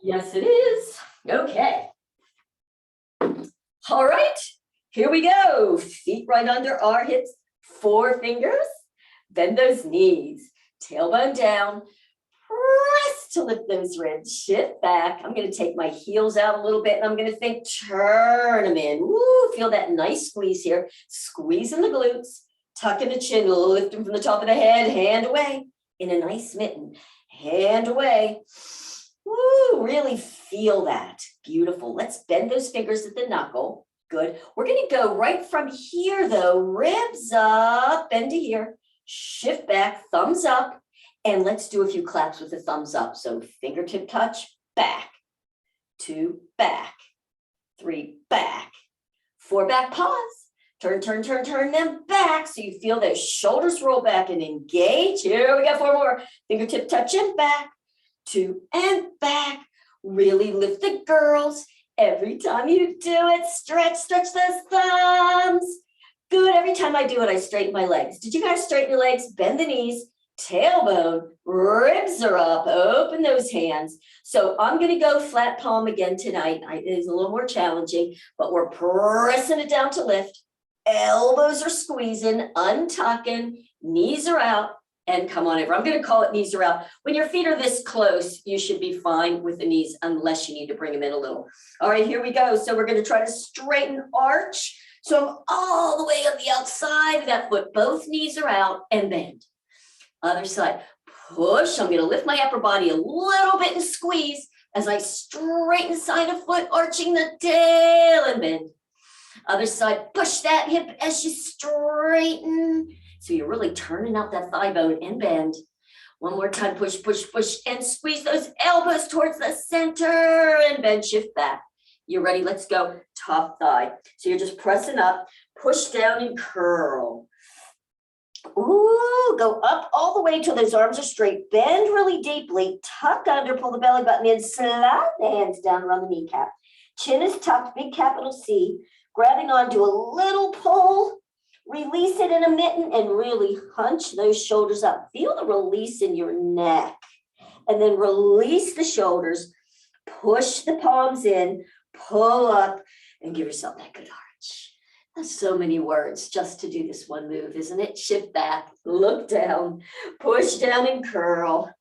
Yes, it is. Okay. All right. Here we go. Feet right under our hips. 4 fingers. Bend those knees. Tailbone down. Press to lift those ribs. Shift back. I'm going to take my heels out a little bit and I'm going to think turn them in. Woo, feel that nice squeeze here. Squeeze in the glutes. Tuck in the chin. Lift them from the top of the head. Hand away in a nice mitten. Hand away. Woo, really feel that. Beautiful. Let's bend those fingers at the knuckle. Good. We're going to go right from here, though. Ribs up, bend to here. Shift back, thumbs up. And let's do a few claps with the thumbs up. So fingertip touch, back. 2, back. 3, back. 4, back, pause. Turn, turn, turn, turn them back. So you feel those shoulders roll back and engage. Here we go, 4 more. Fingertip touch and back. 2 and back. Really lift the girls. Every time you do it, stretch those thumbs. Good. Every time I do it, I straighten my legs. Did you guys straighten your legs? Bend the knees, tailbone, ribs are up. Open those hands. So I'm going to go flat palm again tonight. It is a little more challenging, but we're pressing it down to lift. Elbows are squeezing, untucking, knees are out. And come on over. I'm going to call it knees are out. When your feet are this close, you should be fine with the knees unless you need to bring them in a little. All right, here we go. So we're going to try to straighten arch. So I'm all the way on the outside of that foot. Both knees are out and bend. Other side. Push. I'm going to lift my upper body a little bit and squeeze as I straighten side of foot, arching the tail and bend. Other side. Push that hip as you straighten. So you're really turning out that thigh bone and bend. One more time, push, push, push, and squeeze those elbows towards the center and bend, shift back. You're ready, let's go, top thigh. So you're just pressing up, push down and curl. Ooh, go up all the way till those arms are straight. Bend really deeply, tuck under, pull the belly button in, slide the hands down around the kneecap. Chin is tucked, big capital C. Grabbing onto a little pull. Release it in a mitten and really hunch those shoulders up. Feel the release in your neck. And then release the shoulders. Push the palms in. Pull up and give yourself that good arch. That's so many words just to do this one move, isn't it? Shift back. Look down. Push down and curl.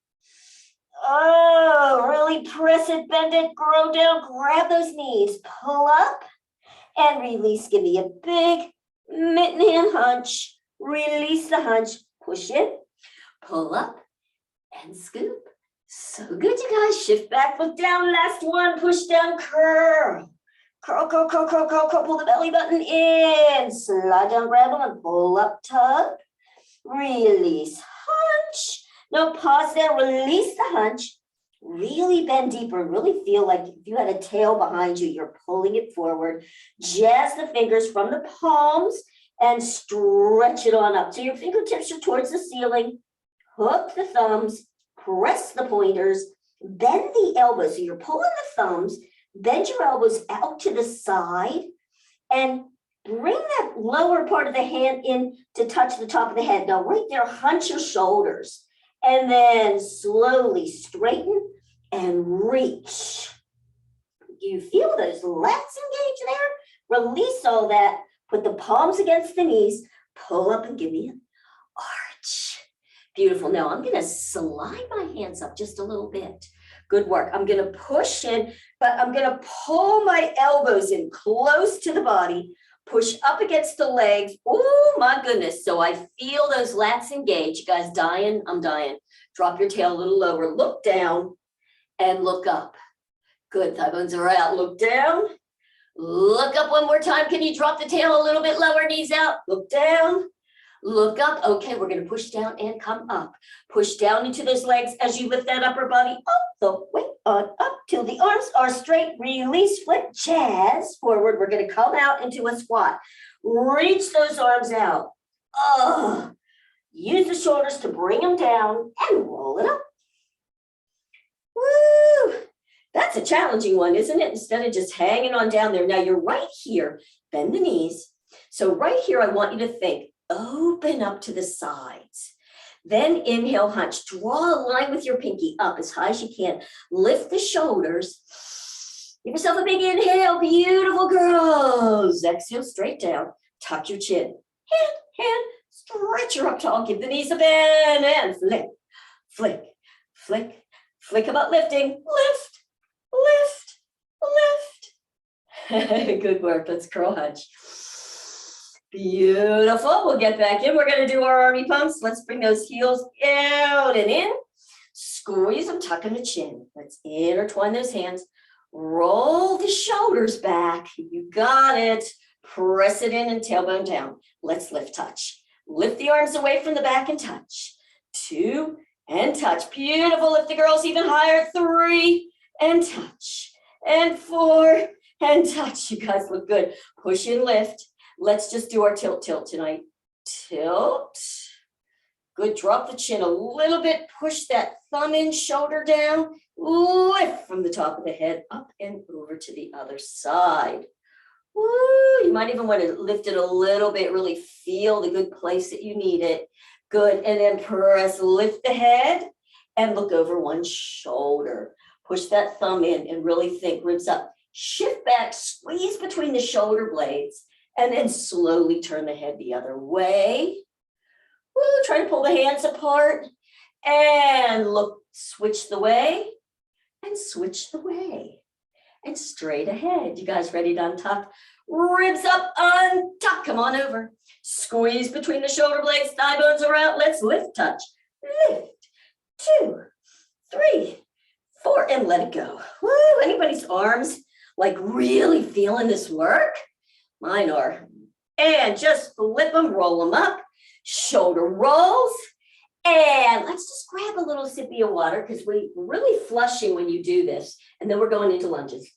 Oh, really press it, bend it, grow down. Grab those knees. Pull up and release. Give me a big mitten hand hunch, release the hunch, push it, pull up, and scoop. So good, you guys. Shift back, look down, last one, push down, curl. Curl, curl, curl, curl, curl, curl, pull the belly button in. Slide down, grab them, and pull up, tug. Release, hunch. No, pause there, release the hunch. Really bend deeper, really feel like if you had a tail behind you, you're pulling it forward. Jazz the fingers from the palms and stretch it on up. So your fingertips are towards the ceiling. Hook the thumbs, press the pointers, bend the elbows. So you're pulling the thumbs, bend your elbows out to the side, and bring that lower part of the hand in to touch the top of the head. Now right there, hunch your shoulders. And then slowly straighten and reach. You feel those lats engage there? Release all that. Put the palms against the knees. Pull up and give me an arch. Beautiful. Now I'm going to slide my hands up just a little bit. Good work. I'm going to push in, but I'm going to pull my elbows in close to the body. Push up against the legs. Oh my goodness. So I feel those lats engage. You guys dying? I'm dying. Drop your tail a little lower. Look down and look up. Good. Thigh bones are out. Look down. Look up one more time. Can you drop the tail a little bit lower? Knees out. Look down. Look up. Okay, we're going to push down and come up. Push down into those legs as you lift that upper body up the way on up till the arms are straight. Release, flip, jazz forward. We're going to come out into a squat. Reach those arms out. Oh, use the shoulders to bring them down and roll it up. Woo! That's a challenging one, isn't it? Instead of just hanging on down there. Now you're right here. Bend the knees. So right here, I want you to think. Open up to the sides. Then inhale, hunch. Draw a line with your pinky up as high as you can. Lift the shoulders. Give yourself a big inhale. Beautiful girls. Exhale, straight down. Tuck your chin. Hand. Stretch her up tall. Give the knees a bend. And flick, flick, flick, flick. About lifting. Lift, lift, lift. Good work. Let's curl hunch. Beautiful. We'll get back in. We're going to do our army pumps. Let's bring those heels out and in. Squeeze them, tuck in the chin. Let's intertwine those hands. Roll the shoulders back. You got it. Press it in and tailbone down. Let's lift, touch. Lift the arms away from the back and touch. 2 and touch. Beautiful. Lift the girls even higher. 3 and touch. And 4 and touch. You guys look good. Push and lift. Let's just do our tilt tonight. Tilt. Good. Drop the chin a little bit. Push that thumb in, shoulder down. Lift from the top of the head up and over to the other side. Woo. You might even want to lift it a little bit. Really feel the good place that you need it. Good. And then press, lift the head and look over one shoulder. Push that thumb in and really think, ribs up. Shift back, squeeze between the shoulder blades. And then slowly turn the head the other way. Woo, try to pull the hands apart. And look, switch the way. And switch the way. And straight ahead. You guys ready to untuck? Ribs up, untuck. Come on over. Squeeze between the shoulder blades. Thigh bones are out. Let's lift, touch. Lift. 2, 3, 4. And let it go. Woo, anybody's arms like really feeling this work? Mine are. And just flip them, roll them up, shoulder rolls. And let's just grab a little sippy of water because we're really flushing when you do this. And then we're going into lunges.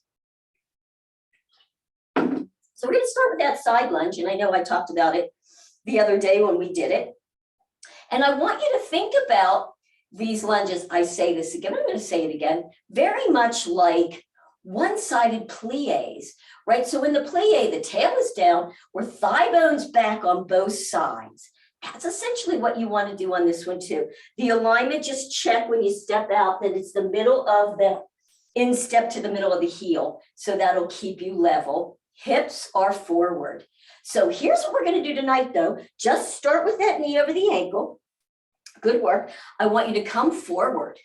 So we're going to start with that side lunge. And I know I talked about it the other day when we did it. And I want you to think about these lunges. I say this again, I'm going to say it again, very much like one-sided pliés, right? So in the plie, the tail is down, we're thigh bones back on both sides. That's essentially what you want to do on this one too. The alignment, just check when you step out that it's the middle of the instep to the middle of the heel. So that'll keep you level. Hips are forward. So here's what we're going to do tonight though. Just start with that knee over the ankle. Good work. I want you to come forward.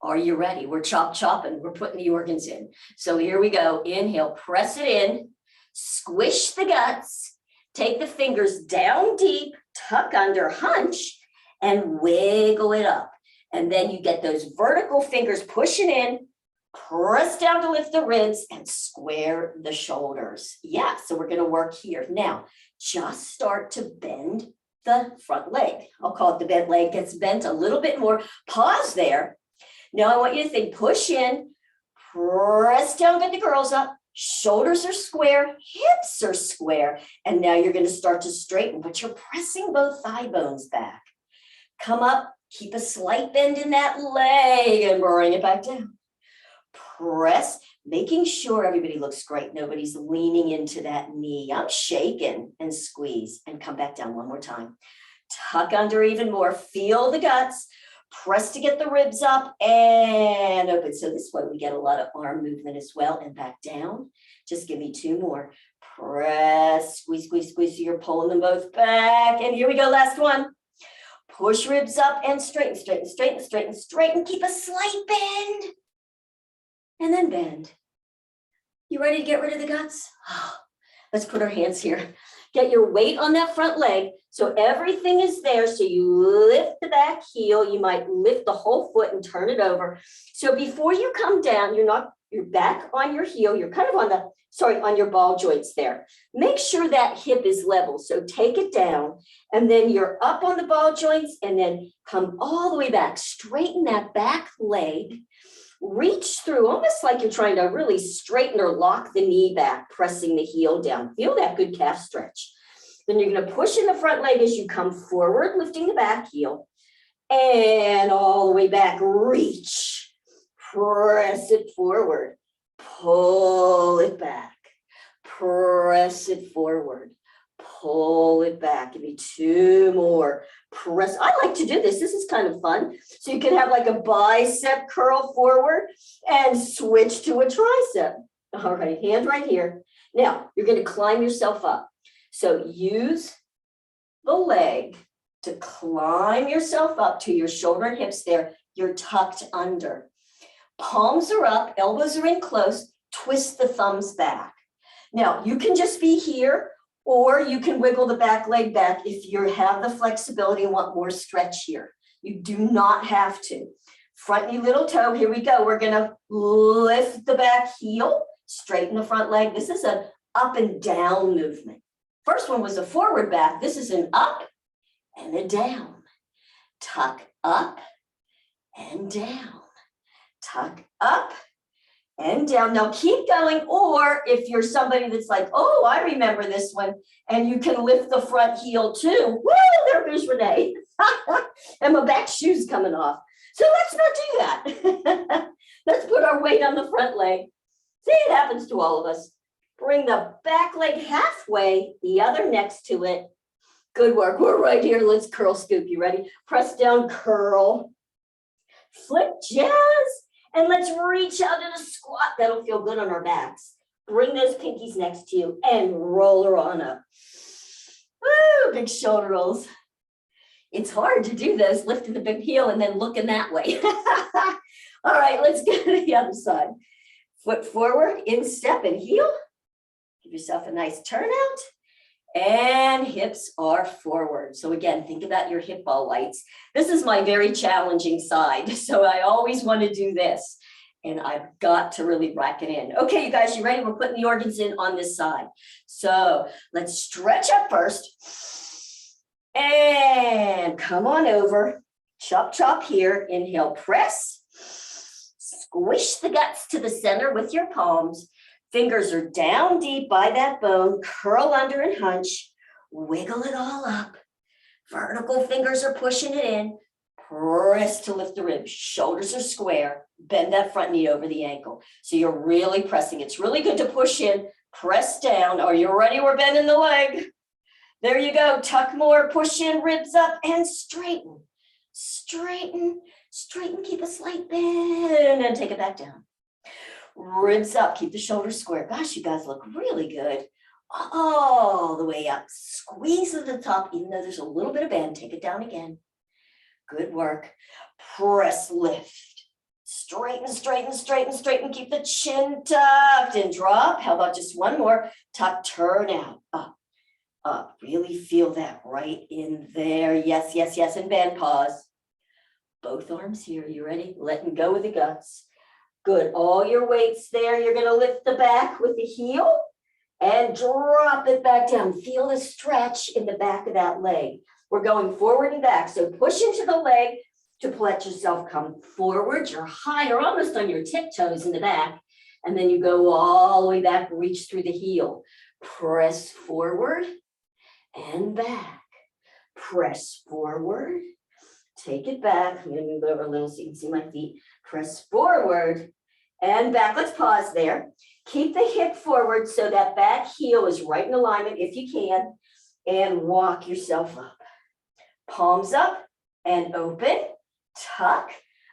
Are you ready? We're chopping. We're putting the organs in. So here we go. Inhale, press it in, squish the guts, take the fingers down deep, tuck under, hunch, and wiggle it up. And then you get those vertical fingers pushing in, press down to lift the ribs and square the shoulders. Yeah, so we're going to work here. Now, just start to bend the front leg. I'll call it the bent leg. Gets bent a little bit more. Pause there. Now I want you to think, push in, press down, get the girls up, shoulders are square, hips are square, and now you're going to start to straighten, but you're pressing both thigh bones back. Come up, keep a slight bend in that leg and bring it back down. Press, making sure everybody looks great. Nobody's leaning into that knee. I'm shaking and squeeze and come back down one more time. Tuck under even more, feel the guts. Press to get the ribs up and open. So this way we get a lot of arm movement as well and back down. Just give me 2 more. Press, squeeze, squeeze, squeeze. So you're pulling them both back. And here we go, last one. Push ribs up and straighten, straighten, straighten, straighten, straighten. Keep a slight bend. And then bend. You ready to get rid of the guts? Let's put our hands here. Get your weight on that front leg. So everything is there. So you lift the back heel. You might lift the whole foot and turn it over. So before you come down, you're back on your heel. You're kind of on your ball joints there. Make sure that hip is level. So take it down and then you're up on the ball joints and then come all the way back. Straighten that back leg. Reach through almost like you're trying to really straighten or lock the knee back, pressing the heel down. Feel that good calf stretch. Then you're going to push in the front leg as you come forward, lifting the back heel. And all the way back, reach. Press it forward. Pull it back. Press it forward. pull it back. Give me 2 more. Press. I like to do this. This is kind of fun. So you can have like a bicep curl forward and switch to a tricep. All right, hand right here. Now, you're going to climb yourself up. So use the leg to climb yourself up to your shoulder and hips there. You're tucked under. Palms are up, elbows are in close. Twist the thumbs back. Now, you can just be here, or you can wiggle the back leg back if you have the flexibility and want more stretch here. You do not have to. Front knee, little toe, here we go. We're gonna lift the back heel, straighten the front leg. This is an up and down movement. First one was a forward back. This is an up and a down. Tuck up and down. Tuck up and down. Now keep going, or if you're somebody that's like, oh, I remember this one, and you can lift the front heel too. Woo, there goes Renee. And my back shoe's coming off. So let's not do that. Let's put our weight on the front leg. See, it happens to all of us. Bring the back leg halfway, the other next to it. Good work. We're right here. Let's curl scoop. You ready? Press down, curl. Flip, jazz. And let's reach out in a squat. That'll feel good on our backs. Bring those pinkies next to you and roll her on up. Woo, big shoulder rolls. It's hard to do this, lifting the big heel and then looking that way. All right, let's go to the other side. Foot forward, instep and heel. Give yourself a nice turnout. And hips are forward. So again, think about your hip ball lights. This is my very challenging side. So I always want to do this. And I've got to really rack it in. Okay, you guys, you ready? We're putting the organs in on this side. So let's stretch up first. And come on over. Chop, chop here. Inhale, press. Squish the guts to the center with your palms. Fingers are down deep by that bone, curl under and hunch, wiggle it all up. Vertical fingers are pushing it in, press to lift the ribs. Shoulders are square, bend that front knee over the ankle. So you're really pressing. It's really good to push in, press down. Are you ready? We're bending the leg. There you go. Tuck more, push in, ribs up, and straighten. Straighten, straighten, keep a slight bend, and take it back down. Ribs up, keep the shoulders square. Gosh, you guys look really good. All the way up. Squeeze to the top, even though there's a little bit of bend. Take it down again. Good work. Press, lift. Straighten, straighten, straighten, straighten. Keep the chin tucked and drop. How about just one more? Tuck, turn out. Up, up. Really feel that right in there. Yes, yes, yes. And bend, pause. Both arms here. You ready? Letting go with the guts. Good, all your weights there. You're gonna lift the back with the heel and drop it back down. Feel the stretch in the back of that leg. We're going forward and back. So push into the leg to let yourself come forward. You're higher, almost on your tiptoes in the back. And then you go all the way back, reach through the heel. Press forward and back. Press forward. Take it back. I'm gonna move over a little so you can see my feet. Press forward and back. Let's pause there. Keep the hip forward so that back heel is right in alignment if you can, and walk yourself up. Palms up and open, tuck.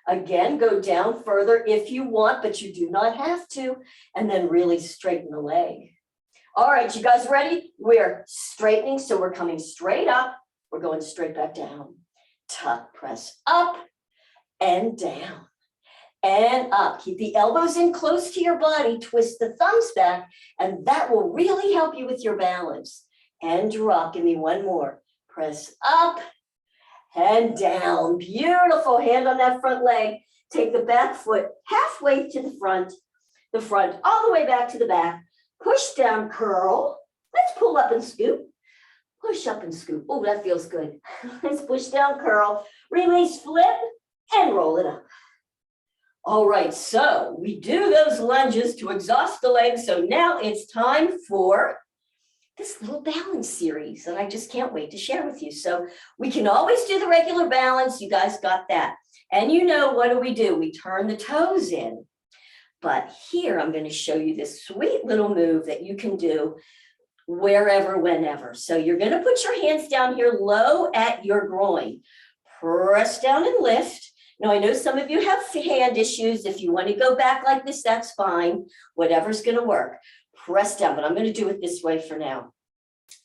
Again, go down further if you want, but you do not have to, and then really straighten the leg. All right, you guys ready? We're straightening, so we're coming straight up. We're going straight back down. Tuck, press up and down. And up. Keep the elbows in close to your body. Twist the thumbs back, and that will really help you with your balance. And drop. Give me one more. Press up and down. Beautiful. Hand on that front leg. Take the back foot halfway to the front all the way back to the back. Push down, curl. Let's pull up and scoop. Push up and scoop. Oh, that feels good. Let's push down, curl. Release, flip, and roll it up. All right, so we do those lunges to exhaust the legs. So now it's time for this little balance series that I just can't wait to share with you. So we can always do the regular balance. You guys got that. And you know, what do? We turn the toes in. But here I'm going to show you this sweet little move that you can do wherever, whenever. So you're going to put your hands down here low at your groin. Press down and lift. Now, I know some of you have hand issues. If you want to go back like this, that's fine. Whatever's going to work. Press down, but I'm going to do it this way for now.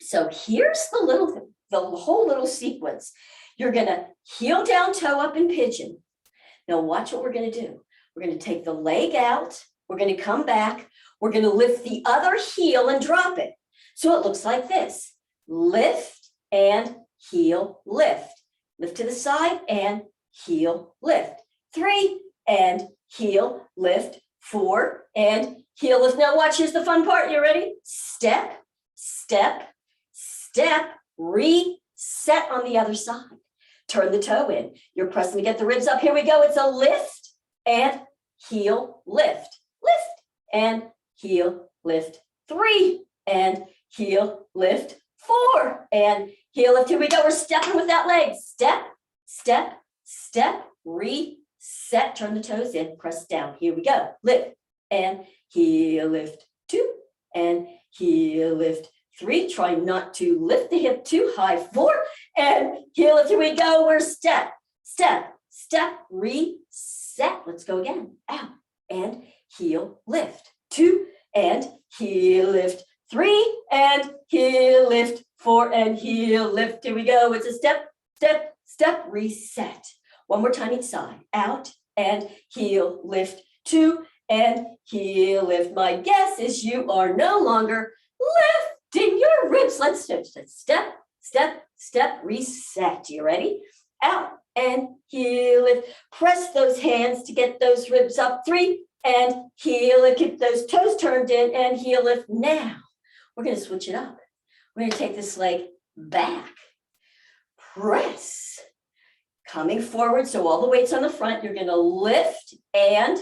So here's the whole little sequence. You're going to heel down, toe up, and pigeon. Now watch what we're going to do. We're going to take the leg out. We're going to come back. We're going to lift the other heel and drop it. So it looks like this. Lift and heel, lift. Lift to the side and heel, lift. 3 and heel, lift. 4 and heel, lift. Now watch, here's the fun part. You ready? Step, step, step, reset on the other side. Turn the toe in. You're pressing to get the ribs up. Here we go. It's a lift and heel, lift. Lift and heel, lift. 3 and heel, lift. 4 and heel, lift. Here we go. We're stepping with that leg. Step, step, step, reset. Turn the toes in. Press down. Here we go. Lift and heel, lift. 2 and heel, lift. 3, try not to lift the hip too high. 4 and heel lift. Here we go. We're step, step, step, reset. Let's go again. Out and heel lift. 2 and heel lift. 3 and heel lift. 4 and heel lift. Here we go. It's a step, step, step, reset. One more time each side. Out and heel lift. 2 and heel lift. My guess is you are no longer lifting your ribs. Let's step, step, step, step, reset. You ready? Out and heel lift. Press those hands to get those ribs up. 3 and heel lift. Keep those toes turned in and heel lift. Now we're going to switch it up. We're going to take this leg back. Press. Coming forward, so all the weight's on the front. You're going to lift and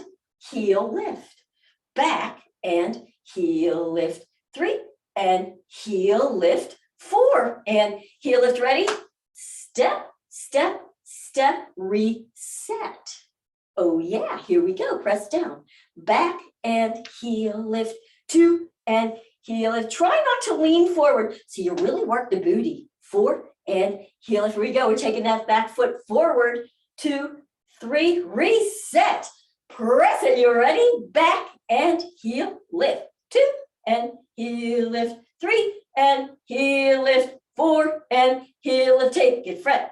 heel lift. Back and heel lift. 3 and heel lift. 4 and heel lift. Ready? Step, step, step, reset. Oh yeah, here we go. Press down. Back and heel lift. 2 and heel lift. Try not to lean forward so you really work the booty. 4 and heel lift. Here we go. We're taking that back foot forward. 2, 3, reset. Press it. You ready? Back and heel lift. 2 and heel lift. 3 and heel lift. 4 and heel lift. Take it front.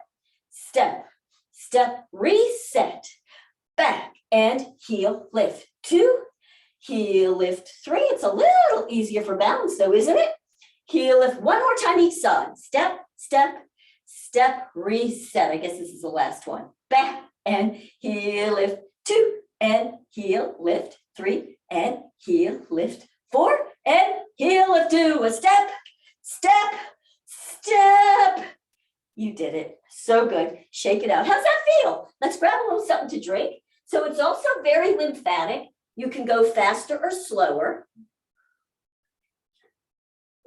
Step, step, reset. Back and heel lift. 2, heel lift. 3. It's a little easier for balance though, isn't it? Heel lift. One more time each side. Step, step, step, reset. I guess this is the last one. Back and heel lift. 2 and heel lift. 3 and heel lift. 4 and heel lift. 2. A step, step, step. You did it. So good. Shake it out. How's that feel? Let's grab a little something to drink. So it's also very lymphatic. You can go faster or slower.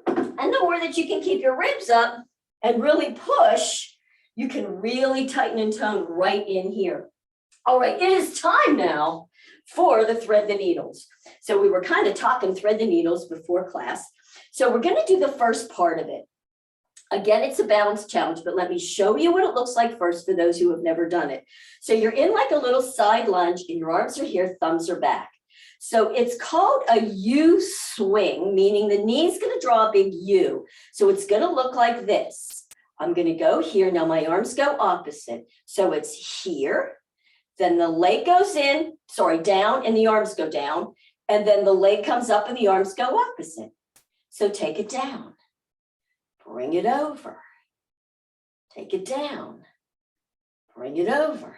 And the more that you can keep your ribs up and really push, you can really tighten and tone right in here. All right, it is time now for the thread the needles. So we were kind of talking thread the needles before class. So we're going to do the first part of it. Again, it's a balance challenge, but let me show you what it looks like first for those who have never done it. So you're in like a little side lunge and your arms are here, thumbs are back. So it's called a U swing, meaning the knee's going to draw a big U. So it's going to look like this. I'm going to go here. Now my arms go opposite. So it's here. Then the leg goes in, down, and the arms go down. And then the leg comes up and the arms go opposite. So take it down. Bring it over. Take it down. Bring it over.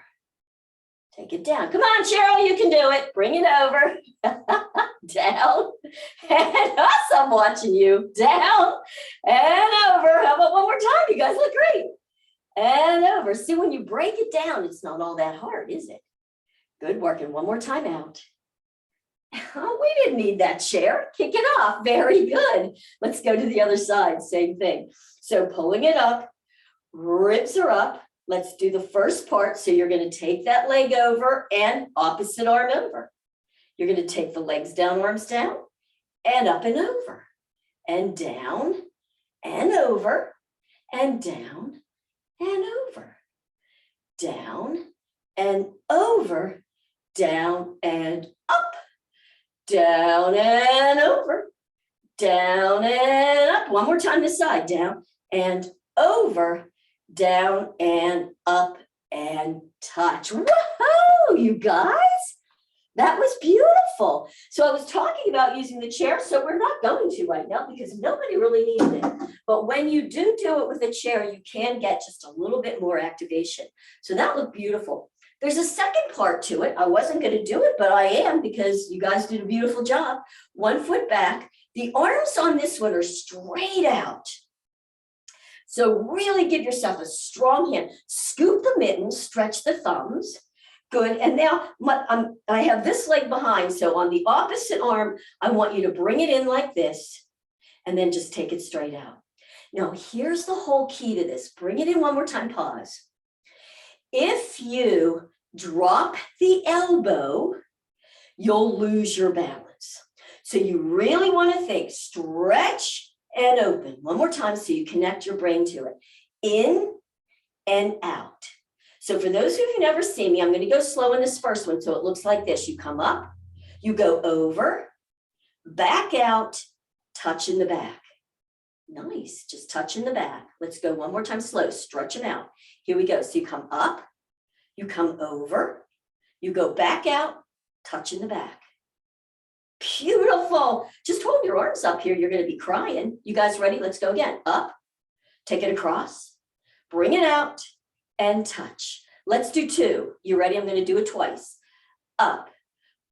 Take it down. Come on, Cheryl, you can do it. Bring it over. Down. And us, I'm watching you. Down and over. How about one more time? You guys look great. And over. See, when you break it down, it's not all that hard, is it? Good work. And one more time out. Oh, we didn't need that chair. Kick it off. Very good. Let's go to the other side. Same thing. So pulling it up, ribs are up. Let's do the first part. So you're going to take that leg over and opposite arm over. You're going to take the legs down, arms down, and up and over. and down and over and down and over, down and over, down and up, down and over, down and up. One more time this side, down and over, down and up and touch. Woohoo, you guys. That was beautiful. So I was talking about using the chair, so we're not going to right now because nobody really needed it. But when you do it with a chair, you can get just a little bit more activation. So that looked beautiful. There's a second part to it. I wasn't going to do it, but I am because you guys did a beautiful job. 1 foot back. The arms on this one are straight out. So really give yourself a strong hand. Scoop the mittens, stretch the thumbs. Good, and now I have this leg behind, so on the opposite arm, I want you to bring it in like this, and then just take it straight out. Now, here's the whole key to this. Bring it in one more time, pause. If you drop the elbow, you'll lose your balance. So you really want to think, stretch and open. One more time so you connect your brain to it. In and out. So for those of you who've never seen me, I'm going to go slow in this first one. So it looks like this. You come up, you go over, back out, touch in the back. Nice, just touch in the back. Let's go one more time slow, stretch them out. Here we go. So you come up, you come over, you go back out, touch in the back. Beautiful. Just hold your arms up here. You're going to be crying. You guys ready? Let's go again. Up, take it across, bring it out, and touch. Let's do 2. You ready? I'm going to do it twice. Up,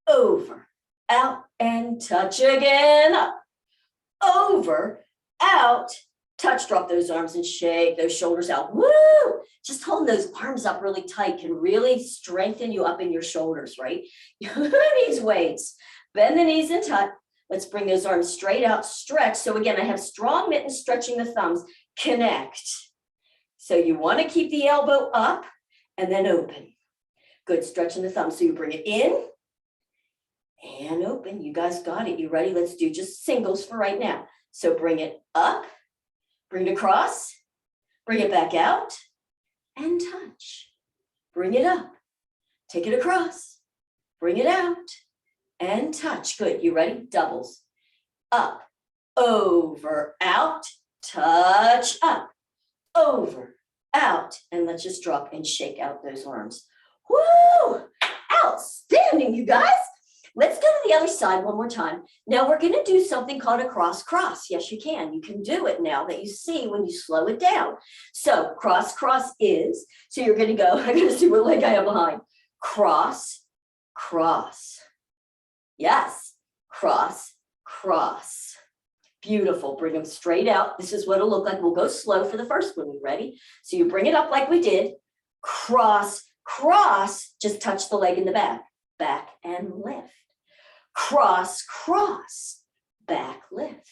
over, out, and touch again. Up, over, out, touch, drop those arms and shake those shoulders out. Woo! Just holding those arms up really tight can really strengthen you up in your shoulders, right? These weights. Bend the knees and touch. Let's bring those arms straight out, stretch. So again, I have strong mittens stretching the thumbs. Connect. So you want to keep the elbow up and then open. Good, stretching the thumb. So you bring it in and open. You guys got it. You ready? Let's do just singles for right now. So bring it up, bring it across, bring it back out, and touch. Bring it up, take it across, bring it out, and touch. Good. You ready? Doubles. Up, over, out, touch, up, over, out, and let's just drop and shake out those arms. Woo! Outstanding, you guys. Let's go to the other side one more time. Now we're going to do something called a cross-cross. Yes, you can. You can do it now that you see when you slow it down. So cross-cross is, so you're going to go, I'm going to see what leg I have behind. Cross, cross. Yes, cross, cross. Beautiful. Bring them straight out. This is what it'll look like. We'll go slow for the first one. You ready? So you bring it up like we did. Cross, cross. Just touch the leg in the back. Back and lift. Cross, cross. Back, lift.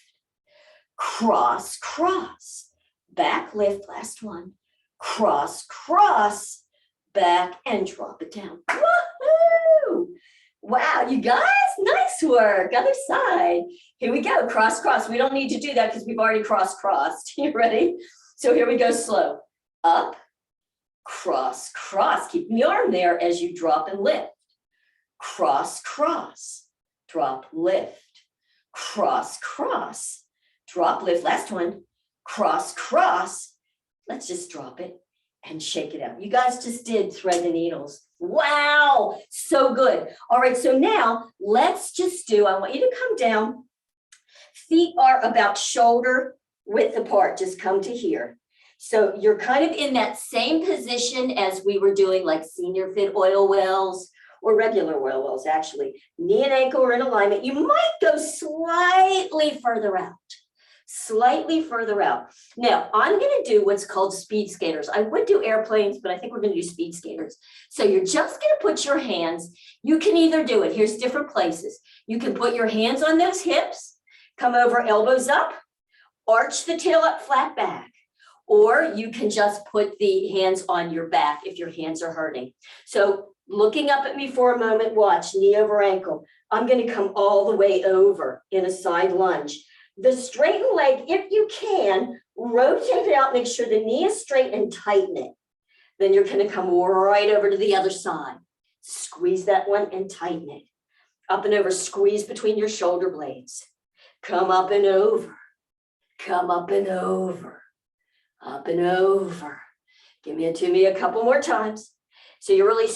Cross, cross. Back, lift. Last one. Cross, cross. Back and drop it down. Woohoo! Wow, you guys, nice work. Other side. Here we go, cross, cross. We don't need to do that because we've already crossed. You ready? So here we go, slow. Up, cross, cross. Keeping the arm there as you drop and lift. Cross, cross. Drop, lift. Cross, cross. Drop, lift. Last one. Cross, cross. Let's just drop it and shake it out. You guys just did thread the needles. Wow, so good. All right, so now let's just do, I want you to come down. Feet are about shoulder width apart, just come to here. So you're kind of in that same position as we were doing like senior fit oil wells or regular oil wells actually. Knee and ankle are in alignment. You might go slightly further out. Slightly further out. Now, I'm going to do what's called speed skaters. I would do airplanes, but I think we're going to do speed skaters. So you're just going to put your hands, you can either do it, here's different places. You can put your hands on those hips, come over, elbows up, arch the tail up, flat back. Or you can just put the hands on your back if your hands are hurting. So looking up at me for a moment, watch, knee over ankle. I'm going to come all the way over in a side lunge. The straightened leg, if you can, rotate it out, make sure the knee is straight and tighten it. Then you're going to come right over to the other side. Squeeze that one and tighten it. Up and over, squeeze between your shoulder blades. Come up and over. Come up and over. Up and over. Give it to me a couple more times. So you're really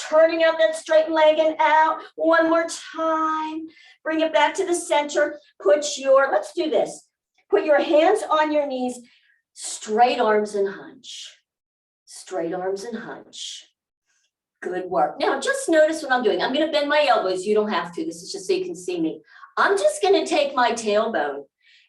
turning out that straightened leg and out. One more time. Bring it back to the center. Let's do this. Put your hands on your knees, straight arms and hunch. Straight arms and hunch. Good work. Now just notice what I'm doing. I'm going to bend my elbows. You don't have to. This is just so you can see me. I'm just going to take my tailbone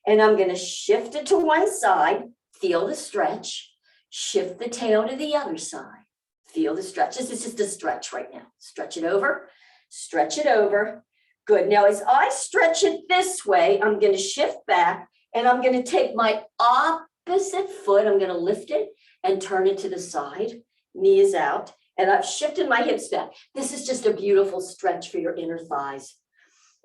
and I'm going to shift it to one side. Feel the stretch. Shift the tail to the other side. Feel the stretch. This is just a stretch right now. Stretch it over. Stretch it over. Good. Now as I stretch it this way, I'm going to shift back and I'm going to take my opposite foot. I'm going to lift it and turn it to the side. Knee is out. And I've shifted my hips back. This is just a beautiful stretch for your inner thighs.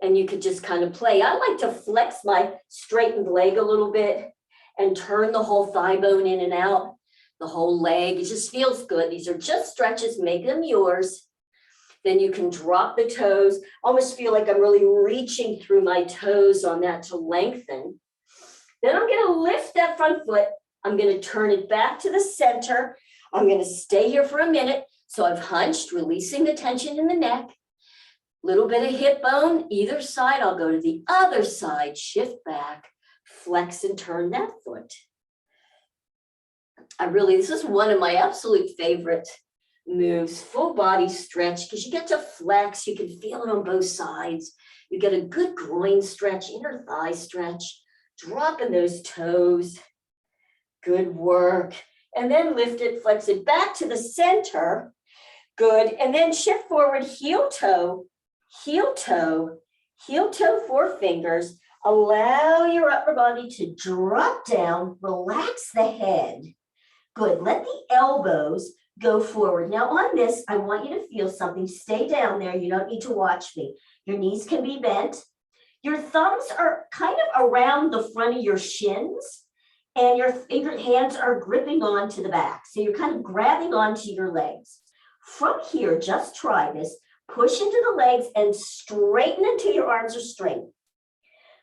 And you could just kind of play. I like to flex my straightened leg a little bit and turn the whole thigh bone in and out, the whole leg. It just feels good. These are just stretches. Make them yours. Then you can drop the toes. Almost feel like I'm really reaching through my toes on that to lengthen. Then I'm going to lift that front foot. I'm going to turn it back to the center. I'm going to stay here for a minute. So I've hunched, releasing the tension in the neck. Little bit of hip bone, either side. I'll go to the other side, shift back, flex and turn that foot. This is one of my absolute favorite moves, full body stretch, because you get to flex, you can feel it on both sides. You get a good groin stretch, inner thigh stretch, dropping those toes. Good work. And then lift it, flex it back to the center. Good. And then shift forward, heel toe, 4 fingers. Allow your upper body to drop down, relax the head. Good. Let the elbows go forward. Now on this, I want you to feel something. Stay down there. You don't need to watch me. Your knees can be bent. Your thumbs are kind of around the front of your shins. And your hands are gripping onto the back. So you're kind of grabbing onto your legs. From here, just try this. Push into the legs and straighten until your arms are straight.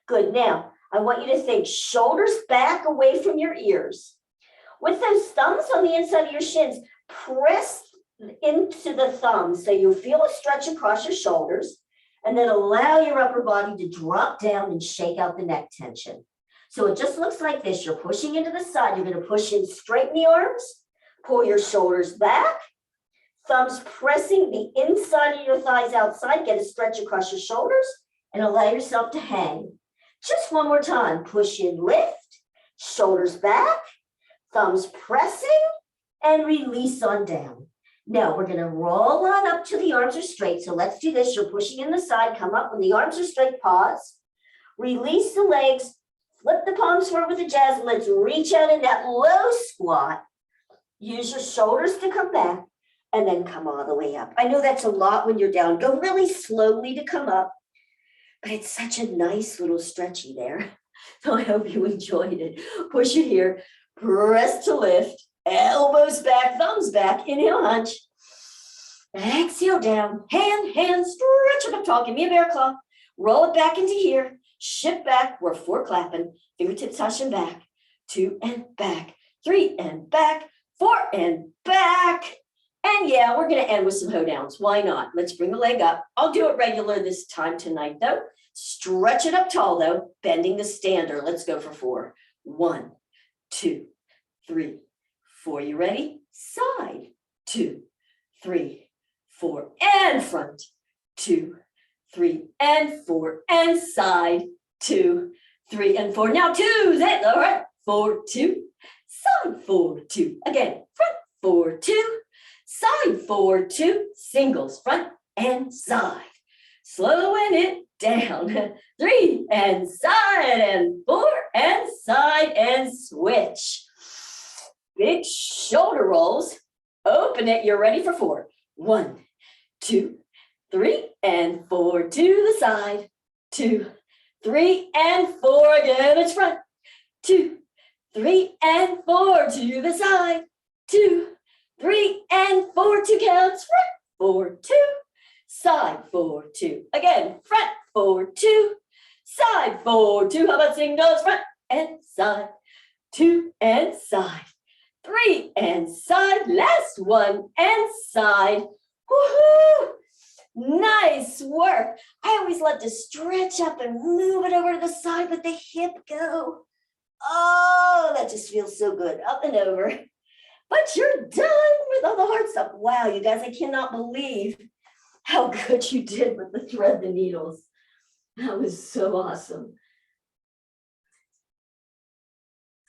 Good. Now, I want you to think shoulders back away from your ears. With those thumbs on the inside of your shins, press into the thumbs so you feel a stretch across your shoulders. And then allow your upper body to drop down and shake out the neck tension. So it just looks like this. You're pushing into the side. You're going to push in, straighten the arms, pull your shoulders back, thumbs pressing the inside of your thighs outside. Get a stretch across your shoulders and allow yourself to hang. Just one more time. Push in, lift, shoulders back, thumbs pressing, and release on down. Now we're going to roll on up till the arms are straight. So let's do this. You're pushing in the side. Come up when the arms are straight. Pause. Release the legs. Flip the palms forward with a jazz, and let's reach out in that low squat. Use your shoulders to come back, and then come all the way up. I know that's a lot when you're down. Go really slowly to come up, but it's such a nice little stretchy there. So I hope you enjoyed it. Push it here, press to lift, elbows back, thumbs back, inhale, hunch. Exhale down, hand, stretch up tall, give me a bear claw. Roll it back into here. Shift back, we're 4 clapping, fingertips touching back, 2 and back, 3 and back, 4 and back. And yeah, we're going to end with some hoedowns. Why not? Let's bring the leg up. I'll do it regular this time tonight though. Stretch it up tall though, bending the stander. Let's go for 4. 1, 2, 3, 4. You ready? Side, 2, 3, 4, and front, 2, 3, and 4, and side, 2, 3, and 4. Now 2s, all right, 4, 2, side, 4, 2. Again, front, 4, 2, side, 4, 2, singles, front and side. Slowing it down, 3 and side, and 4 and side, and switch. Big shoulder rolls. Open it. You're ready for 4. 1, 2, 3, and 4 to the side. 2, 3 and 4 again. It's front, 2, 3 and 4 to the side, 2, 3 and 4 2 counts, front, 4, 2, side, 4, 2. Again, front, 4, 2, side, 4, 2. How about singles? Front and side, 2 and side, 3 and side. Last one and side. Woohoo! Nice work. I always love to stretch up and move it over to the side, let the hip go. Oh, that just feels so good. Up and over. But you're done with all the hard stuff. Wow, you guys, I cannot believe how good you did with the thread, the needles. That was so awesome.